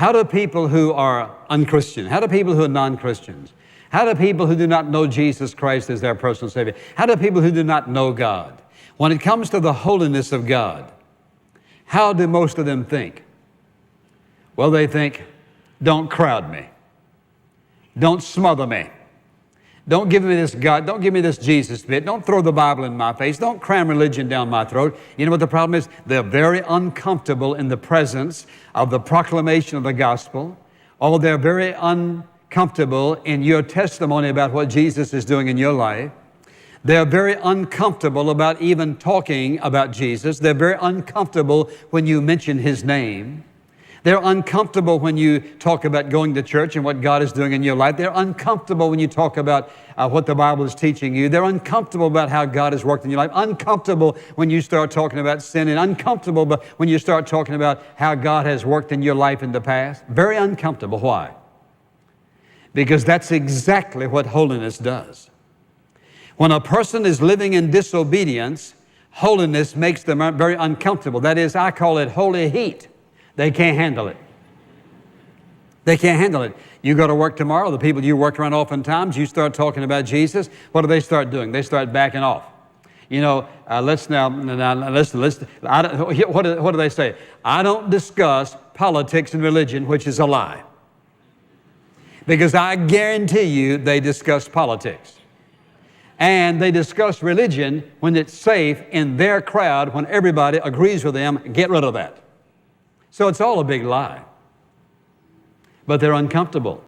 How do people who are unchristian, how do people who are non-Christians, how do people who do not know Jesus Christ as their personal Savior, how do people who do not know God, when it comes to the holiness of God, how do most of them think? Well, they think, don't crowd me. Don't smother me. Don't give me this God. Don't give me this Jesus bit. Don't throw the Bible in my face. Don't cram religion down my throat. You know what the problem is? They're very uncomfortable in the presence of the proclamation of the gospel. Or they're very uncomfortable in your testimony about what Jesus is doing in your life. They're very uncomfortable about even talking about Jesus. They're very uncomfortable when you mention His name. They're uncomfortable when you talk about going to church and what God is doing in your life. They're uncomfortable when you talk about what the Bible is teaching you. They're uncomfortable about how God has worked in your life. Uncomfortable when you start talking about sin, and uncomfortable when you start talking about how God has worked in your life in the past. Very uncomfortable. Why? Because that's exactly what holiness does. When a person is living in disobedience, holiness makes them very uncomfortable. That is, I call it holy heat. They can't handle it. They can't handle it. You go to work tomorrow, the people you work around oftentimes, you start talking about Jesus, what do they start doing? They start backing off. You know, what do they say? I don't discuss politics and religion, which is a lie. Because I guarantee you they discuss politics. And they discuss religion when it's safe in their crowd, when everybody agrees with them. Get rid of that. So it's all a big lie. But they're uncomfortable.